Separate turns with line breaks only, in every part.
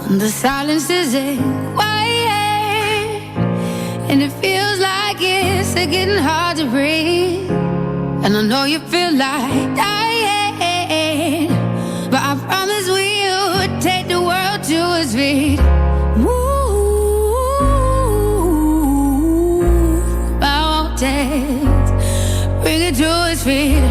The silence is quiet, and it feels like it's getting hard to breathe. And I know you feel like dying, but I promise we would take the world to its feet. Move mountains, bring it to its feet.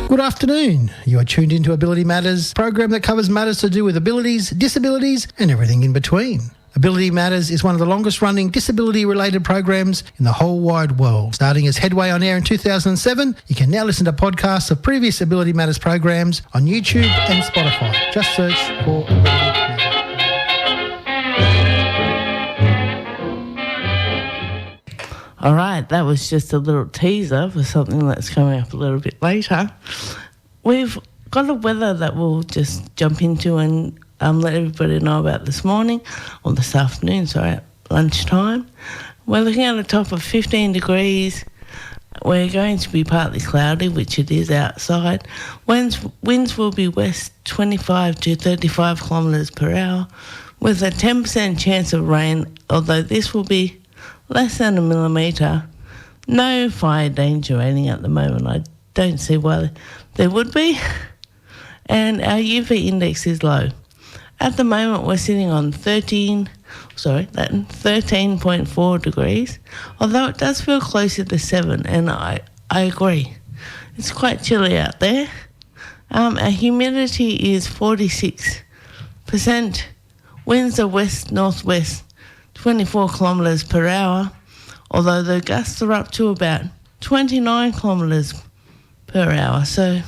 Good afternoon. You are tuned into Ability Matters, a program that covers matters to do with abilities, disabilities and everything in between. Ability Matters is one of the longest running disability-related programs in the whole wide world. Starting as Headway on air in 2007, you can now listen to podcasts of previous Ability Matters programs on YouTube and Spotify. Just search for Ability Matters.
All right, that was just a little teaser for something that's coming up a little bit later. We've got a weather that we'll just jump into and let everybody know about this morning, or this afternoon, at lunchtime. We're looking at a top of 15 degrees. We're going to be partly cloudy, which it is outside. Winds will be west 25 to 35 kilometres per hour, with a 10% chance of rain, although this will be less than a millimetre. No fire danger rating at the moment. I don't see why there would be. And our UV index is low. At the moment, we're sitting on 13.4 degrees, although it does feel closer to 7, and I agree. It's quite chilly out there. Our humidity is 46%. Winds are west-northwest, 24 kilometres per hour, although the gusts are up to about 29 kilometres per hour. So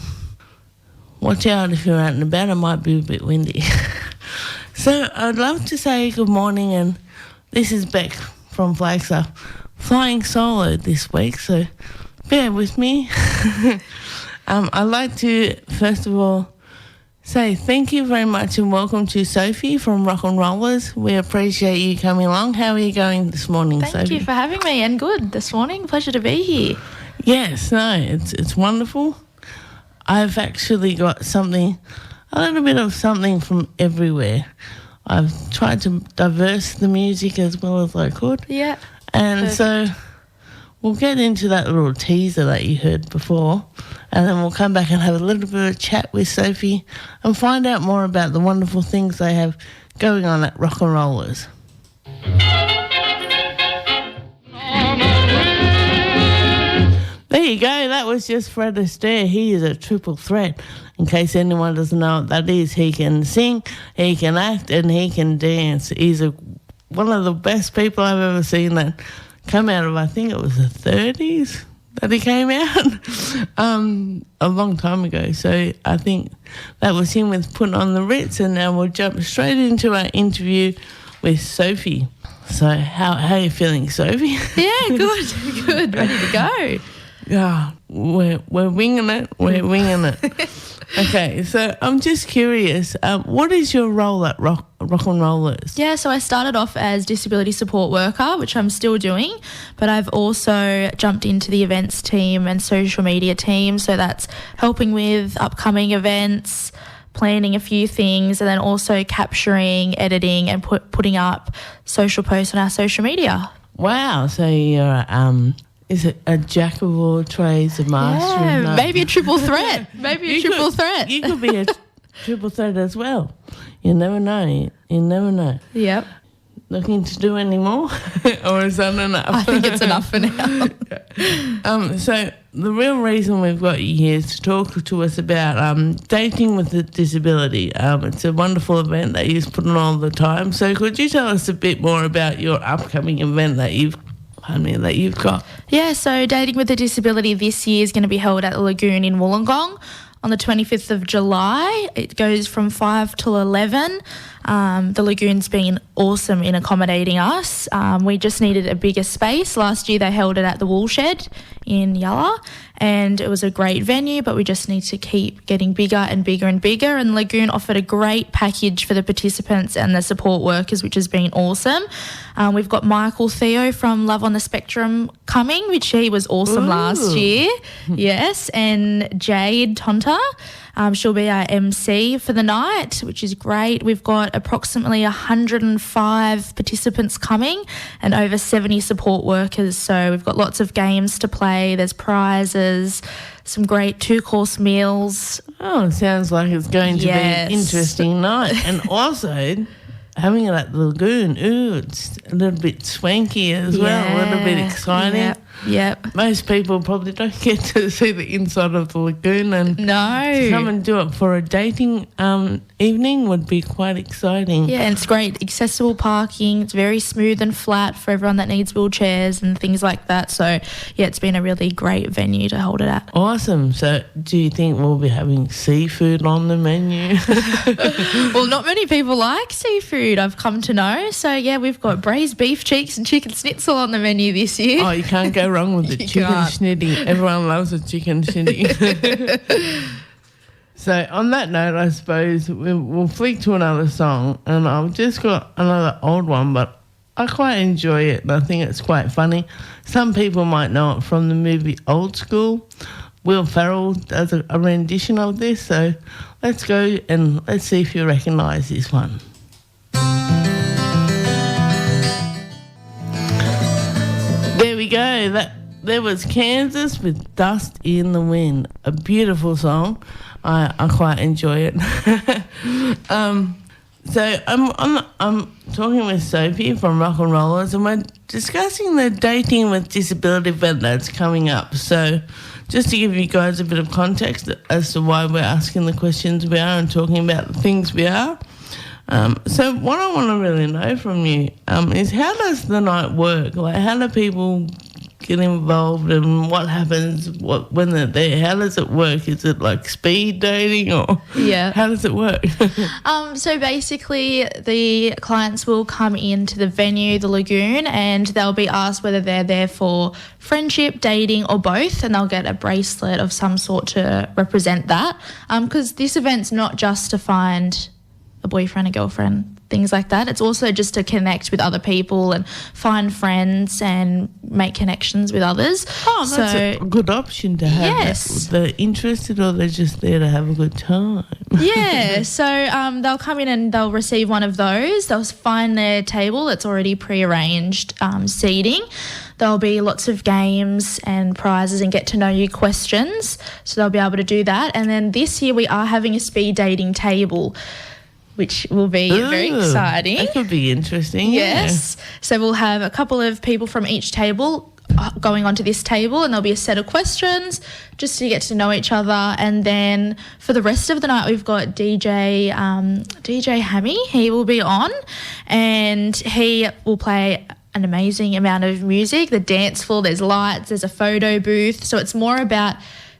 watch out if you're out and about, it might be a bit windy. So I'd love to say good morning, and this is Beck from Flagstaff, flying solo this week, so bear with me. I'd like to, first of all, say thank you very much and welcome to Sophie from Rock and Rollers. We appreciate you coming along. How are you going this morning, Sophie?
Thank you for having me, and good this morning. Pleasure to be here.
Yes, no, it's wonderful. I've actually got a little bit of something from everywhere. I've tried to diverse the music as well as I could.
Yeah.
And
perfect.
So we'll get into that little teaser that you heard before, and then we'll come back and have a little bit of a chat with Sophie and find out more about the wonderful things they have going on at Rock and Rollers. There you go, that was just Fred Astaire. He is a triple threat. In case anyone doesn't know what that is, he can sing, he can act, and he can dance. He's one of the best people I've ever seen that come out of, I think it was the 30s that he came out, a long time ago. So I think that was him with Put On the Ritz, and now we'll jump straight into our interview with Sophie. So how are you feeling, Sophie?
Yeah, good, ready to go.
Yeah, we're winging it. Okay, so I'm just curious, what is your role at Rock and Rollers?
Yeah, so I started off as disability support worker, which I'm still doing, but I've also jumped into the events team and social media team, so that's helping with upcoming events, planning a few things, and then also capturing, editing and putting up social posts on our social media.
Wow, so you're is it a jack of all trades, a master?
Yeah, maybe a triple threat. You
could be a triple threat as well. You never know.
Yep.
Looking to do any more? Or is that enough?
I think it's enough for now.
So the real reason we've got you here is to talk to us about dating with a disability. It's a wonderful event that you put on all the time. So could you tell us a bit more about your upcoming event that you've got?
Yeah, so Dating with a Disability this year is going to be held at the Lagoon in Wollongong on the 25th of July. It goes from 5 till 11. The lagoon's been awesome in accommodating us. We just needed a bigger space. Last year they held it at the Woolshed in Illawarra, and it was a great venue, but we just need to keep getting bigger and bigger and bigger. And the lagoon offered a great package for the participants and the support workers, which has been awesome. We've got Michael Theo from Love on the Spectrum coming, which he was awesome last year. Yes, and Jade Tonta. She'll be our MC for the night, which is great. We've got approximately 105 participants coming and over 70 support workers. So we've got lots of games to play. There's prizes, some great 2-course meals.
Oh, sounds like it's going to be an interesting night. And also, having it at the lagoon, it's a little bit swanky as well, a little bit exciting.
Yep.
Most people probably don't get to see the inside of the lagoon, and to come and do it for a dating evening would be quite exciting.
Yeah, and it's great. Accessible parking. It's very smooth and flat for everyone that needs wheelchairs and things like that. So, yeah, it's been a really great venue to hold it at.
Awesome. So, do you think we'll be having seafood on the menu?
Well, not many people like seafood, I've come to know. So, yeah, we've got braised beef cheeks and chicken schnitzel on the menu this year.
Oh, you can't go wrong with the chicken schnitty. Everyone loves a chicken schnitty. So on that note, I suppose we'll flick to another song, and I've just got another old one, but I quite enjoy it, and I think it's quite funny. Some people might know it from the movie Old School. Will Ferrell does a rendition of this, so let's go and let's see if you recognise this one. There we go. There was Kansas with Dust in the Wind. A beautiful song. I quite enjoy it. So I'm talking with Sophie from Rock and Rollers, and we're discussing the Dating with Disability event that's coming up. So just to give you guys a bit of context as to why we're asking the questions we are and talking about the things we are. So what I want to really know from you is, how does the night work? Like, how do people get involved, and what happens when they're there? How does it work? Is it like speed dating, or how does it work?
So basically the clients will come into the venue, the lagoon, and they'll be asked whether they're there for friendship, dating, or both, and they'll get a bracelet of some sort to represent that, because this event's not just to find a boyfriend, a girlfriend, things like that. It's also just to connect with other people and find friends and make connections with others.
Oh, that's a good option to have.
Yes.
They're interested, or they're just there to have a good time.
Yeah, so they'll come in and they'll receive one of those. They'll find their table that's already pre-arranged seating. There'll be lots of games and prizes and get-to-know-you questions, so they'll be able to do that. And then this year we are having a speed dating table, which will be very exciting.
That could be interesting.
Yes.
Yeah.
So we'll have a couple of people from each table going onto this table, and there'll be a set of questions just to get to know each other. And then for the rest of the night, we've got DJ Hammy. He will be on, and he will play an amazing amount of music. The dance floor, there's lights, there's a photo booth. So it's more about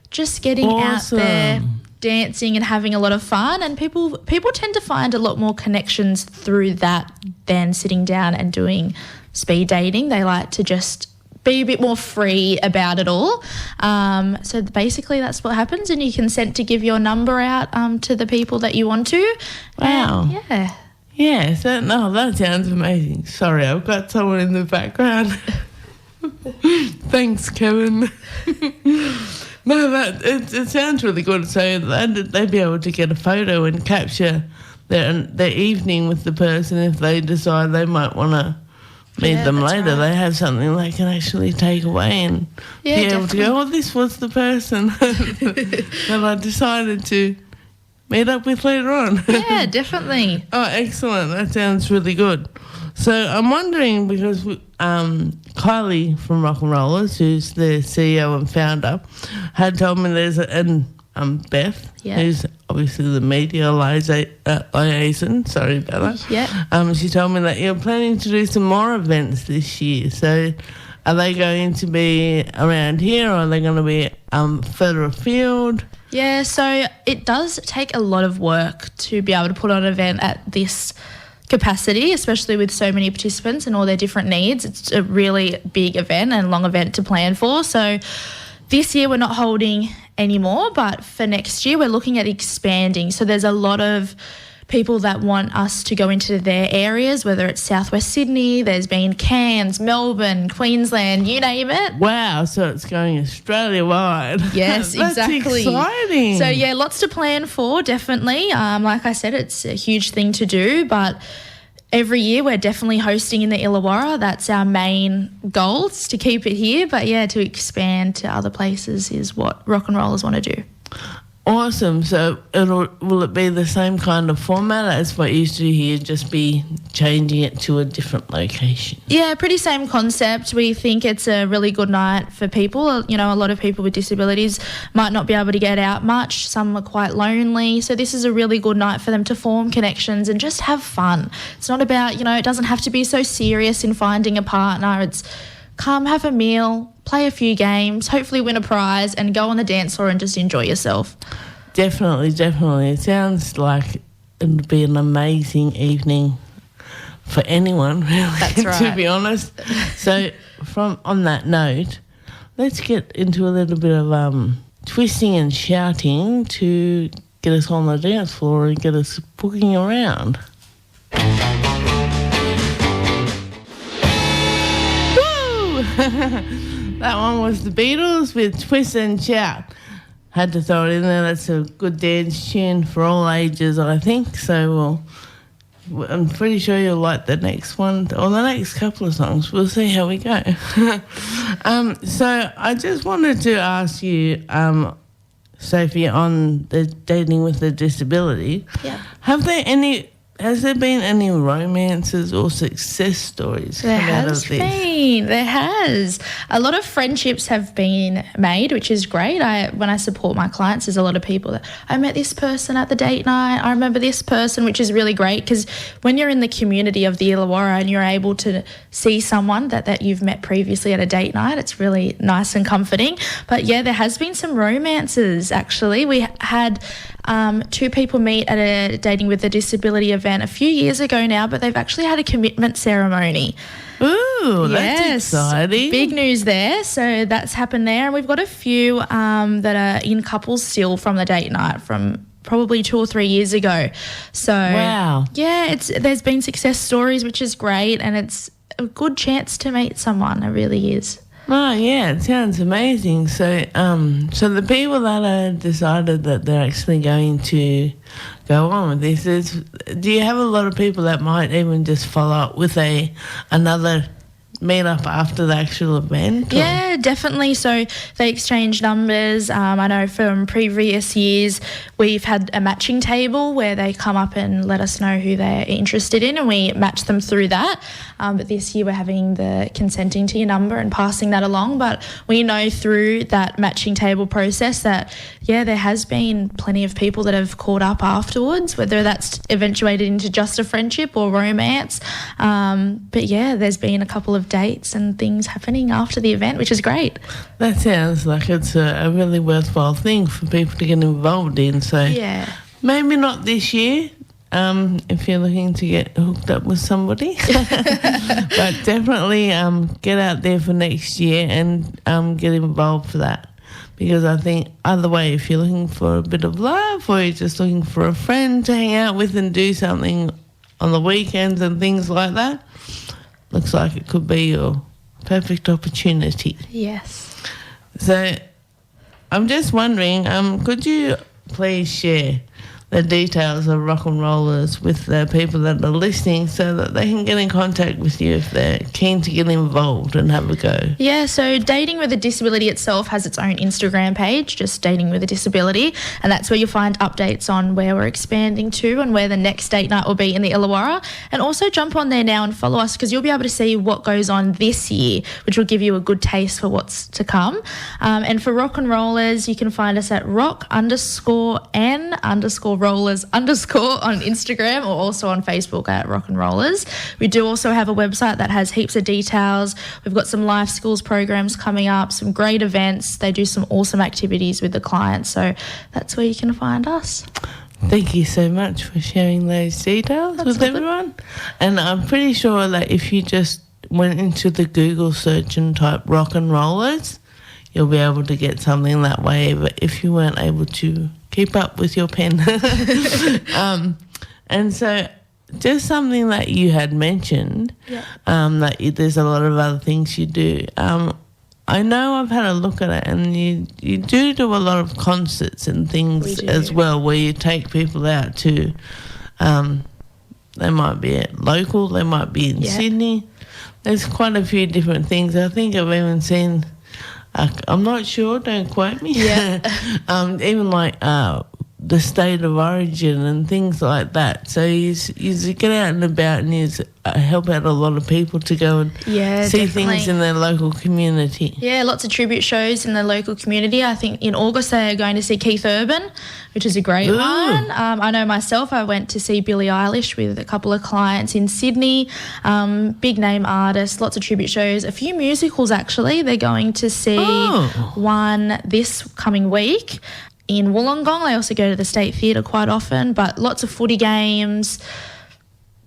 just getting out there, dancing and having a lot of fun, and people tend to find a lot more connections through that than sitting down and doing speed dating. They like to just be a bit more free about it all. So basically that's what happens, and you consent to give your number out to the people that you want to.
Wow.
And
yeah, so that sounds amazing. Sorry, I've got someone in the background. Thanks, Kevin. No, it sounds really good. So they'd be able to get a photo and capture their evening with the person if they decide they might want to meet them later. Right. They have something they can actually take away and be able to go, this was the person that I decided to meet up with later on.
Yeah, definitely.
Oh, excellent. That sounds really good. So I'm wondering, because Kylie from Rock and Rollers, who's the CEO and founder, had told me Beth, who's obviously the media liaison, sorry about that.
Yeah.
She told me that you're planning to do some more events this year. So Are they going to be around here, or are they going to be further afield?
Yeah, so it does take a lot of work to be able to put on an event at this capacity, especially with so many participants and all their different needs. It's a really big event and long event to plan for. So this year we're not holding anymore, but for next year we're looking at expanding. So there's a lot of people that want us to go into their areas, whether it's Southwest Sydney, there's been Cairns, Melbourne, Queensland, you name it.
Wow, so it's going Australia-wide.
Yes,
That's
exactly.
exciting.
So, yeah, lots to plan for, definitely. Like I said, it's a huge thing to do, but every year we're definitely hosting in the Illawarra. That's our main goal, is to keep it here. But, yeah, to expand to other places is what rock and rollers want to do.
Awesome. So will it be the same kind of format as what you used to do here, just be changing it to a different location?
Yeah, pretty same concept. We think it's a really good night for people. You know, a lot of people with disabilities might not be able to get out much. Some are quite lonely. So this is a really good night for them to form connections and just have fun. It's not about, you know, it doesn't have to be so serious in finding a partner. It's come, have a meal, play a few games, hopefully win a prize, and go on the dance floor and just enjoy yourself.
Definitely. It sounds like it would be an amazing evening for anyone, really.
That's right.
To be honest. So, on that note, let's get into a little bit of twisting and shouting to get us on the dance floor and get us booking around. That one was the Beatles with Twist and Shout. Had to throw it in there. That's a good dance tune for all ages, I think. So I'm pretty sure you'll like the next one or the next couple of songs. We'll see how we go. So I just wanted to ask you, Sophie, on the dating with a disability.
Yeah.
Has there been any romances or success stories come out of this?
There has. A lot of friendships have been made, which is great. When I support my clients, there's a lot of people that I met this person at the date night. I remember this person, which is really great because when you're in the community of the Illawarra and you're able to see someone that you've met previously at a date night, it's really nice and comforting. But yeah, there has been some romances actually. We had two people meet at a Dating with a Disability event a few years ago now, but they've actually had a commitment ceremony.
Ooh, that's exciting.
Big news there. So that's happened there. And we've got a few that are in couples still from the date night from probably 2 or 3 years ago. So,
wow.
Yeah, there's been success stories, which is great, and it's a good chance to meet someone. It really is.
Oh, yeah, it sounds amazing. So so the people that have decided that they're actually going to go on with this, do you have a lot of people that might even just follow up with another meet up after the actual event?
Yeah, definitely. So they exchange numbers. I know from previous years we've had a matching table where they come up and let us know who they're interested in and we match them through that. But this year we're having the consenting to your number and passing that along. But we know through that matching table process that, yeah, there has been plenty of people that have caught up afterwards, whether that's eventuated into just a friendship or romance. But yeah, there's been a couple of dates and things happening after the event, which is great.
That sounds like it's a really worthwhile thing for people to get involved in. So
yeah,
maybe not this year if you're looking to get hooked up with somebody, but definitely get out there for next year and get involved for that. Because I think either way, if you're looking for a bit of love or you're just looking for a friend to hang out with and do something on the weekends and things like that, looks like it could be your perfect opportunity.
Yes.
So I'm just wondering, could you please share the details of Rock and Rollers with the people that are listening so that they can get in contact with you if they're keen to get involved and have a go?
Yeah, so Dating with a Disability itself has its own Instagram page, just Dating with a Disability, and that's where you'll find updates on where we're expanding to and where the next date night will be in the Illawarra. And also jump on there now and follow us because you'll be able to see what goes on this year, which will give you a good taste for what's to come. And for Rock and Rollers, you can find us at rock_n_rollers rollers _ on Instagram, or also on Facebook at Rock and Rollers. We do also have a website that has heaps of details. We've got some life skills programs coming up, some great events. They do some awesome activities with the clients. So that's where you can find us.
Thank you so much for sharing those details with everyone. And I'm pretty sure that if you just went into the Google search and type Rock and Rollers, you'll be able to get something that way. But if you weren't able to keep up with your pen. And so just something that you had mentioned, that there's a lot of other things you do. I know I've had a look at it, and you do a lot of concerts and things as well, where you take people out to, they might be at local, they might be in Sydney. There's quite a few different things. I think I've even seen, I'm not sure, don't quote me, even like the state of origin and things like that. So you get out and about and you help out a lot of people to go and see things in their local community.
Yeah, lots of tribute shows in the local community. I think in August they are going to see Keith Urban, which is a great one. I know myself, I went to see Billie Eilish with a couple of clients in Sydney. Big name artists, lots of tribute shows, a few musicals actually. They're going to see one this coming week in Wollongong. They also go to the State Theatre quite often, but lots of footy games,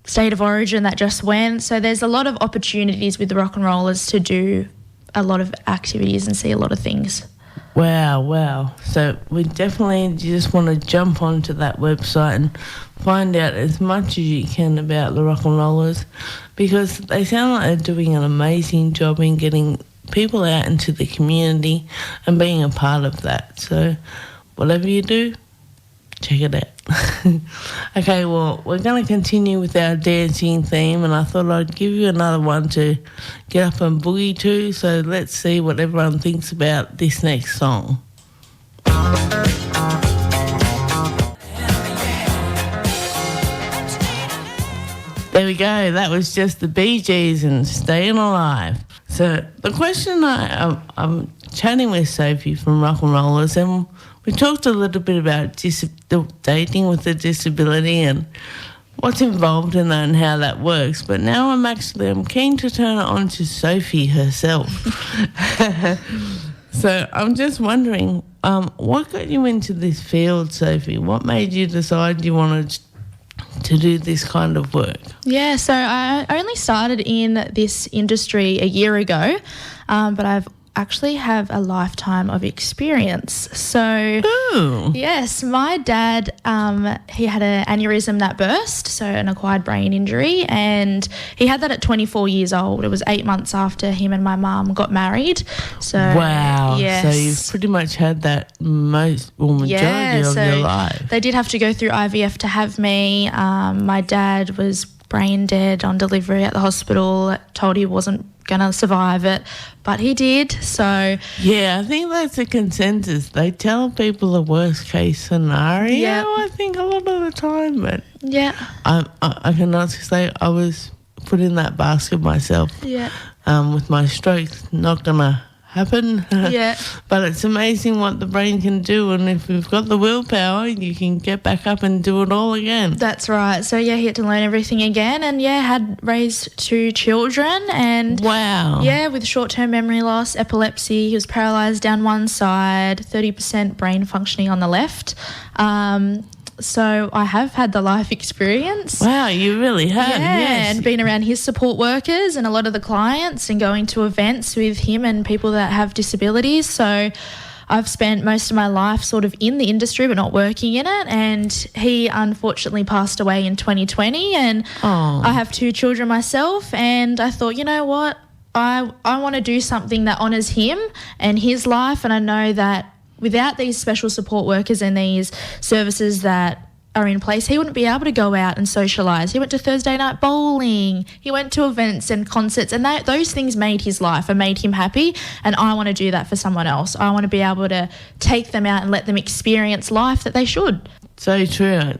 State of Origin that just went. So there's a lot of opportunities with the Rock and Rollers to do a lot of activities and see a lot of things.
Wow. So we definitely just want to jump onto that website and find out as much as you can about the Rock and Rollers, because they sound like they're doing an amazing job in getting people out into the community and being a part of that. So whatever you do, check it out. Okay, well, we're going to continue with our dancing theme, and I thought I'd give you another one to get up and boogie to. So let's see what everyone thinks about this next song. There we go. That was just the Bee Gees and Staying Alive. So the question I'm chatting with Sophie from Rock and Rollers, and we talked a little bit about dating with a disability and what's involved in that and how that works. But now I'm keen to turn it on to Sophie herself. So I'm just wondering, what got you into this field, Sophie? What made you decide you wanted to do this kind of work?
Yeah, so I only started in this industry a year ago, but I've actually have a lifetime of experience. So, yes, my dad, he had an aneurysm that burst, so an acquired brain injury, and he had that at 24 years old. It was 8 months after him and my mum got married. So,
wow.
Yes.
So you've pretty much had that majority of your life.
They did have to go through IVF to have me. My dad was brain dead on delivery at the hospital, told he wasn't going to survive it, but he did. So
yeah, I think that's a consensus. They tell people the worst case scenario, I think, a lot of the time, but I can honestly say I was put in that basket myself. With my stroke, not gonna happen. But it's amazing what the brain can do, and if you've got the willpower, you can get back up and do it all again.
That's right. So he had to learn everything again, and had raised 2 children, and with short-term memory loss, epilepsy. He was paralysed down one side, 30% brain functioning on the left. So I have had the life experience.
Wow, you really have.
Yeah, and been around his support workers and a lot of the clients, and going to events with him and people that have disabilities. So I've spent most of my life sort of in the industry but not working in it, and he unfortunately passed away in 2020, and I have 2 children myself, and I thought, you know what, I want to do something that honours him and his life, and I know that without these special support workers and these services that are in place, he wouldn't be able to go out and socialise. He went to Thursday night bowling. He went to events and concerts, and those things made his life and made him happy, and I want to do that for someone else. I want to be able to take them out and let them experience life that they should.
So true.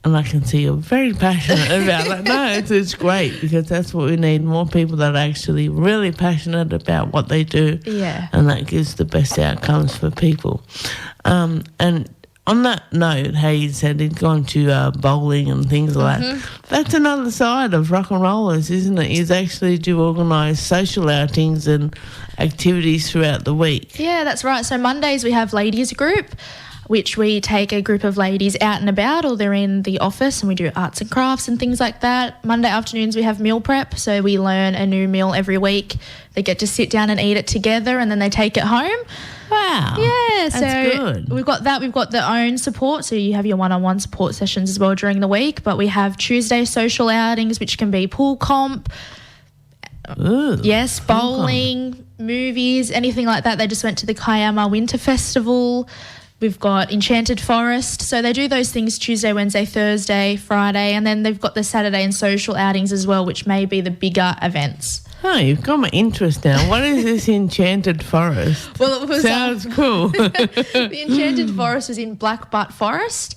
And I can see you're very passionate about that. No, it's great, because that's what we need, more people that are actually really passionate about what they do.
Yeah.
And that gives the best outcomes for people. And on that note, how you said he'd gone to bowling and things like that, that's another side of rock and rollers, isn't it? You actually do organise social outings and activities throughout the week.
Yeah, that's right. So Mondays we have ladies group, which we take a group of ladies out and about, or they're in the office, and we do arts and crafts and things like that. Monday afternoons we have meal prep, so we learn a new meal every week. They get to sit down and eat it together, and then they take it home.
Wow.
Yeah,
that's
so
good.
We've got that. We've got the own support, so you have your one-on-one support sessions as well during the week, but we have Tuesday social outings, which can be pool comp,
Ooh,
yes, bowling, movies, anything like that. They just went to the Kiama Winter Festival. We've got Enchanted Forest. So they do those things Tuesday, Wednesday, Thursday, Friday, and then they've got the Saturday and social outings as well, which may be the bigger events.
Oh, you've got my interest now. What is this Enchanted Forest?
Well, it was
Sounds cool.
the Enchanted Forest was in Black Butt Forest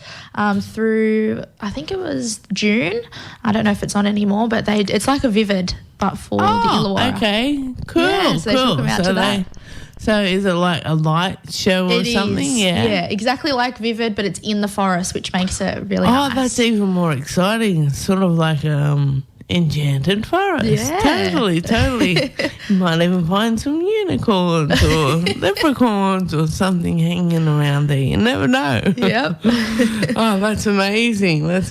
through, I think it was June. I don't know if it's on anymore, but it's like a Vivid, but for the Illawarra.
Okay, cool,
Yeah, so they took them out to that.
So is it like a light show or something?
Is. Yeah, exactly like Vivid, but it's in the forest, which makes it really nice.
Oh, that's even more exciting. It's sort of like Enchanted Forest.
Yeah.
Totally. You might even find some unicorns or leprechauns or something hanging around there. You never know.
Yep.
Oh, that's amazing.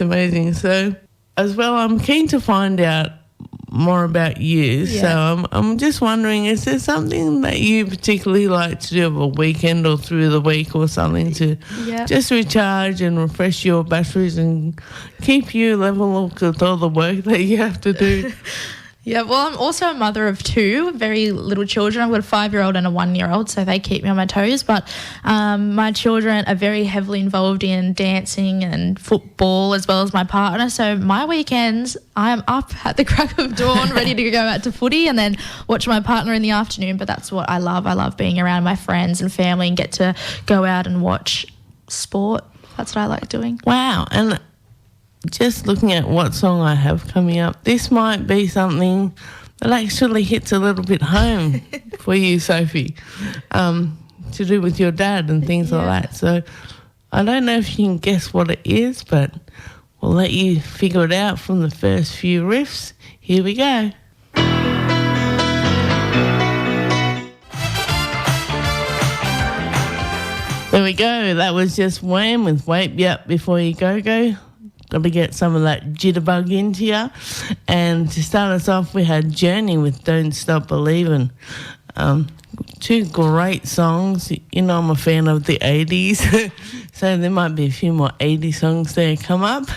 So, as well, I'm keen to find out more about you.
Yeah.
So I'm just wondering, is there something that you particularly like to do over a weekend or through the week or something to just recharge and refresh your batteries and keep you level with all the work that you have to do?
Yeah, well, I'm also a mother of two very little children. I've got a 5-year-old and a 1-year-old, so they keep me on my toes. But my children are very heavily involved in dancing and football, as well as my partner. So my weekends, I am up at the crack of dawn, ready to go out to footy and then watch my partner in the afternoon. But that's what I love. I love being around my friends and family and get to go out and watch sport. That's what I like doing.
Wow. And just looking at what song I have coming up, this might be something that actually hits a little bit home for you, Sophie, to do with your dad and things like that. So I don't know if you can guess what it is, but we'll let you figure it out from the first few riffs. Here we go. There we go. That was just Wham with Wake Me Up Before You Go. Got to get some of that jitterbug into you. And to start us off, we had Journey with Don't Stop Believin'. Two great songs. You know I'm a fan of the 80s, so there might be a few more 80s songs there come up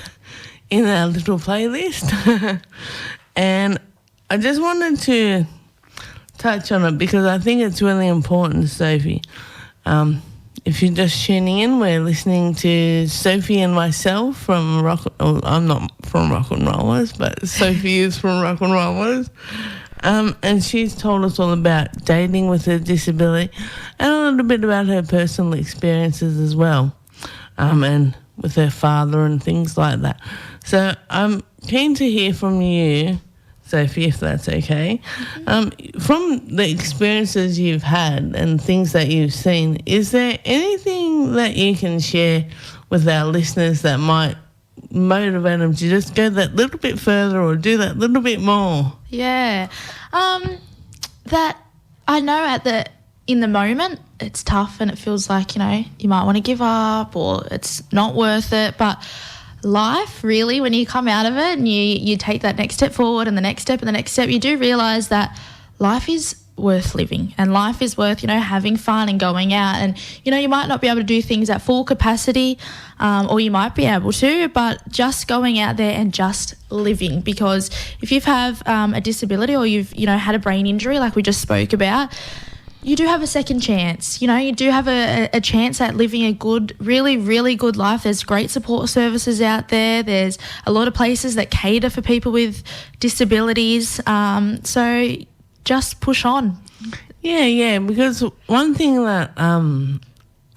in our little playlist. And I just wanted to touch on it because I think it's really important, Sophie. If you're just tuning in, we're listening to Sophie and myself from I'm not from Rock and Rollers, but Sophie is from Rock and Rollers. And she's told us all about dating with a disability and a little bit about her personal experiences as well, and with her father and things like that. So I'm keen to hear from you, Sophie, if that's okay. From the experiences you've had and things that you've seen, is there anything that you can share with our listeners that might motivate them to just go that little bit further or do that little bit more?
Yeah. That I know in the moment it's tough and it feels like, you might want to give up or it's not worth it, but life, really, when you come out of it and you take that next step forward and the next step and the next step, you do realise that life is worth living and life is worth, having fun and going out. And, you might not be able to do things at full capacity, or you might be able to, but just going out there and just living. Because if you have a disability or you've, had a brain injury like we just spoke about, you do have a second chance. You do have a chance at living a good, really, really good life. There's great support services out there. There's a lot of places that cater for people with disabilities. So just push on.
Yeah, because one thing that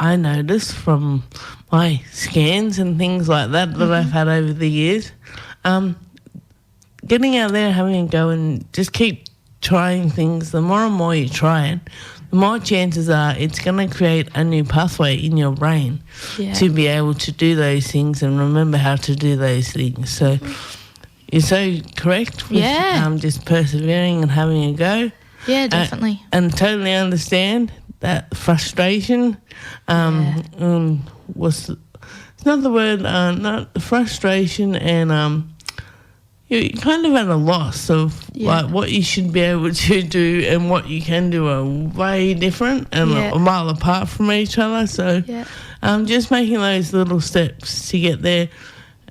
I noticed from my scans and things like that I've had over the years, getting out there, having a go and just keep trying things, the more and more you try it, the more chances are it's going to create a new pathway in your brain to be able to do those things and remember how to do those things. So you're so correct with just persevering and having a go.
Yeah, definitely.
And totally understand that frustration was... It's not the word, not frustration, and you're kind of at a loss of like what you should be able to do and what you can do are way different and a mile apart from each other. So just making those little steps to get there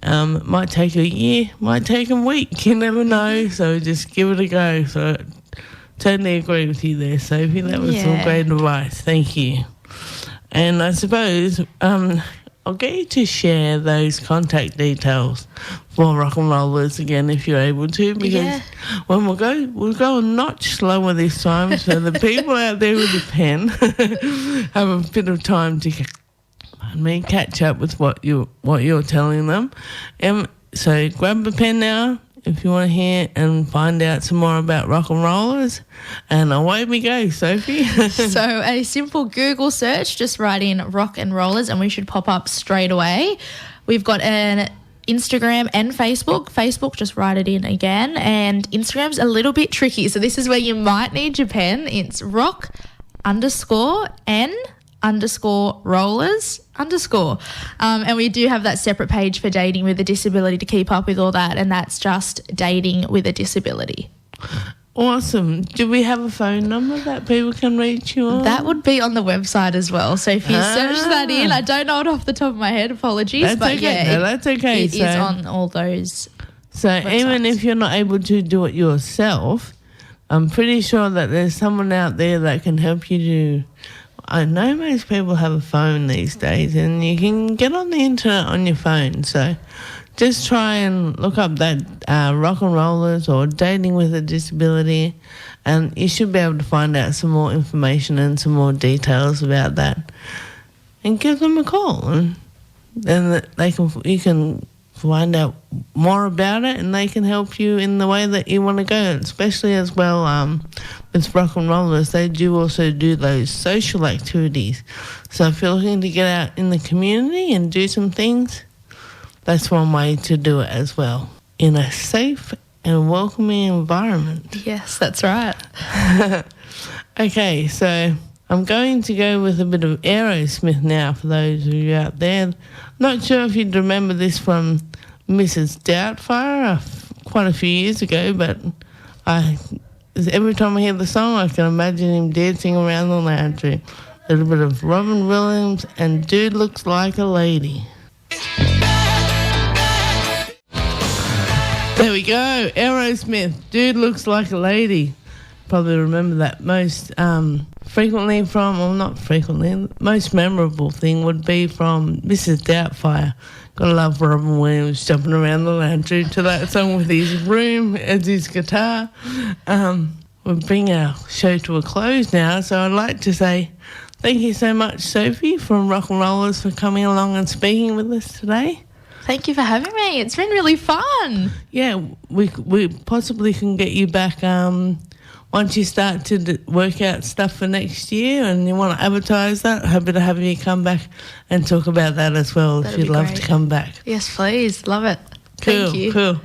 might take a year, might take a week. You never know. So just give it a go. So totally agree with you there, Sophie. That was some great advice. Thank you. And I suppose I'll get you to share those contact details for Rock and Rollers again if you're able to, because when we'll go a notch slower this time so the people out there with a pen have a bit of time to catch up with what you're telling them. So grab a pen now if you want to hear and find out some more about Rock and Rollers. And away we go, Sophie.
So a simple Google search, just write in Rock and Rollers and we should pop up straight away. We've got an Instagram and Facebook. Facebook, just write it in again. And Instagram's a little bit tricky, so this is where you might need your pen. It's rock_n_rollers_. And we do have that separate page for dating with a disability to keep up with all that, and that's just dating with a disability.
Awesome. Do we have a phone number that people can reach you on?
That would be on the website as well. So if you search that in, I don't know it off the top of my head, apologies.
That's
but
okay. That's okay.
It is on all those websites.
Even if you're not able to do it yourself, I'm pretty sure that there's someone out there that can help you do. I know most people have a phone these days and you can get on the internet on your phone. So just try and look up that Rock and Rollers or Dating with a Disability, and you should be able to find out some more information and some more details about that. And give them a call, and then you can find out more about it, and they can help you in the way that you want to go, especially as well with Rock and Rollers. They do also do those social activities. So if you're looking to get out in the community and do some things, that's one way to do it as well, in a safe and welcoming environment.
Yes, that's right.
Okay, so I'm going to go with a bit of Aerosmith now for those of you out there. Not sure if you'd remember this from Mrs. Doubtfire quite a few years ago, but every time I hear the song, I can imagine him dancing around the lounge room. A little bit of Robin Williams and Dude Looks Like a Lady. There we go, Aerosmith, Dude Looks Like a Lady. Probably remember that most most memorable thing would be from Mrs. Doubtfire. Gotta love Robin Williams jumping around the lounge room to that song with his broom as his guitar. We'll bring our show to a close now, so I'd like to say thank you so much, Sophie, from Rock and Rollers, for coming along and speaking with us today.
Thank you for having me. It's been really fun.
Yeah, we possibly can get you back once you start to work out stuff for next year and you want to advertise that. Happy to have you come back and talk about that as well. That'd if you'd love to come back.
Yes, please. Love it.
Cool,
Thank you.
Cool.